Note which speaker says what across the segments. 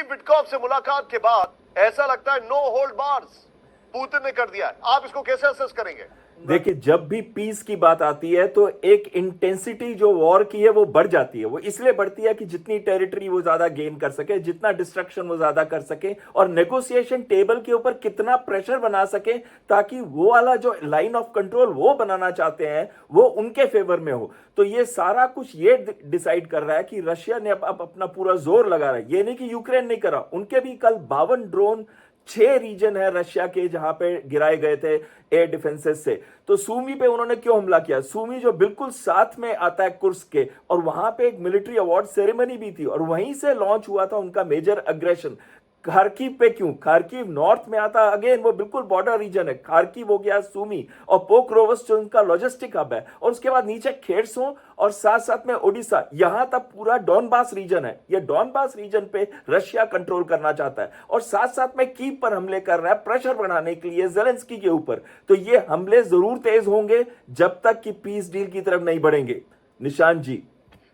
Speaker 1: Steve Witkoff से मुलाकात के बाद ऐसा लगता है नो होल्ड बार्स पुतिन ने कर दिया है। आप इसको कैसे असेस करेंगे?
Speaker 2: देखिए, जब भी पीस की बात आती है तो एक इंटेंसिटी जो वॉर की है वो बढ़ जाती है। वो इसलिए बढ़ती है कि जितनी टेरिटरी वो ज्यादा गेन कर सके, जितना डिस्ट्रक्शन वो ज्यादा कर सके, और नेगोशिएशन टेबल के ऊपर कितना प्रेशर बना सके ताकि वो वाला जो लाइन ऑफ कंट्रोल वो बनाना चाहते हैं वो उनके फेवर में हो। तो ये सारा कुछ ये डिसाइड कर रहा है कि रशिया ने अब अपना पूरा जोर लगा रहा है। ये नहीं कि यूक्रेन नहीं करा, उनके भी कल 52 ड्रोन 6 रीजन है रशिया के जहां पे गिराए गए थे एयर डिफेंसेस से। तो सूमी पे उन्होंने क्यों हमला किया? सूमी जो बिल्कुल साथ में आता है कुर्स्क के, और वहां पे एक मिलिट्री अवार्ड सेरेमनी भी थी और वहीं से लॉन्च हुआ था उनका मेजर अग्रेशन। खार्किव पे क्यों? खार्किव नॉर्थ में आता, अगेन वो बिल्कुल बॉर्डर रीजन है। खार्किव हो गया, सूमी और पोक्रोवस जो उनका लॉजिस्टिक हब है, और उसके बाद नीचे खेरसों और साथ साथ में ओडिशा, यहां तक पूरा डॉनबास रीजन है। ये डॉनबास रीजन पे रशिया कंट्रोल करना चाहता है और साथ साथ में कीव पर हमले कर रहा है प्रेशर बढ़ाने के लिए जेलेंस्की के ऊपर। तो ये हमले जरूर तेज होंगे जब तक कि पीस डील की तरफ नहीं बढ़ेंगे। निशांत जी,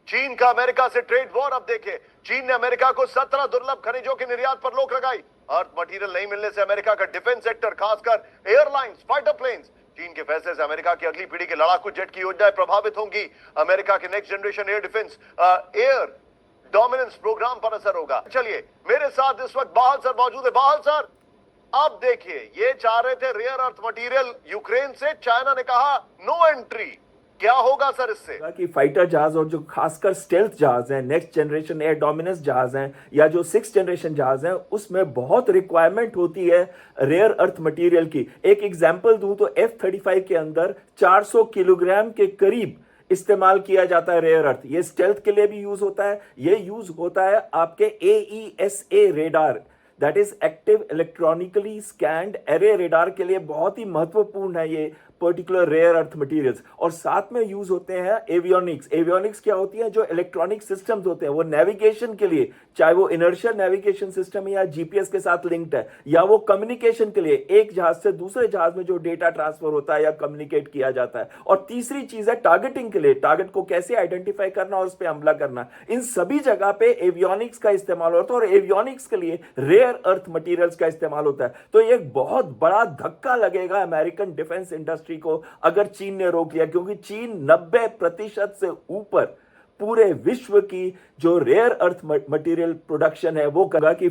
Speaker 1: चीन का अमेरिका से ट्रेड वॉर अब देखिए। चीन ने अमेरिका को 17 दुर्लभ खनिजों के निर्यात पर रोक लगाई। अर्थ मटेरियल नहीं मिलने से अमेरिका का डिफेंस सेक्टर, खासकर एयरलाइंस, फाइटर प्लेन्स। चीन के फैसले से अमेरिका की अगली पीढ़ी के लड़ाकू जेट की योजनाएं प्रभावित होंगी। अमेरिका के next generation air defence air dominance programme पर असर होगा। चलिए, मेरे साथ इस वक्त बाहल सर मौजूद है। बाहल सर, अब देखिए, ये चाह रहे थे रेयर अर्थ मटेरियल यूक्रेन से, चाइना ने कहा नो एंट्री। क्या होगा सर इससे?
Speaker 2: कि फाइटर जहाज और जो खासकर स्टेल्थ जहाज हैं, नेक्स्ट जनरेशन एयर डोमिनेंस जहाज हैं, या जो 6th जनरेशन जहाज हैं, उसमें बहुत रिक्वायरमेंट होती है रेयर अर्थ मटेरियल की। एक एग्जांपल दूं तो F-35 के अंदर 400 किलोग्राम के करीब इस्तेमाल किया जाता है रेयर अर्थ। ये स्टेल्थ के लिए भी यूज होता है। ये यूज होता है आपके AESA radar, that is active electronically scanned array radar के लिए बहुत ही महत्वपूर्ण है ये पर्टिकुलर रेयर अर्थ मटेरियल्स। और साथ में यूज होते हैं एवियोनिक्स। एवियोनिक्स क्या होती है? जो इलेक्ट्रॉनिक सिस्टम्स होते हैं वो नेविगेशन के लिए, चाहे वो इनर्शियल नेविगेशन सिस्टम है या जीपीएस के साथ लिंक्ड है, या वो कम्युनिकेशन के लिए एक जहाज से दूसरे जहाज में जो डेटा ट्रांसफर होता है या कम्युनिकेट किया जाता है। और तीसरी चीज है टारगेटिंग के लिए, टारगेट को कैसे आइडेंटिफाई करना और उस पर हमला करना। इन सभी जगह पे एवियोनिक्स का इस्तेमाल होता है और एवियोनिक्स के लिए रेयर अर्थ मटेरियल्स का इस्तेमाल होता है। तो एक बहुत बड़ा धक्का लगेगा अमेरिकन डिफेंस इंडस्ट्री को अगर चीन ने रोक लिया, क्योंकि चीन 90% से ऊपर पूरे विश्व की जो रेयर अर्थ मटेरियल प्रोडक्शन है वो करेगा कि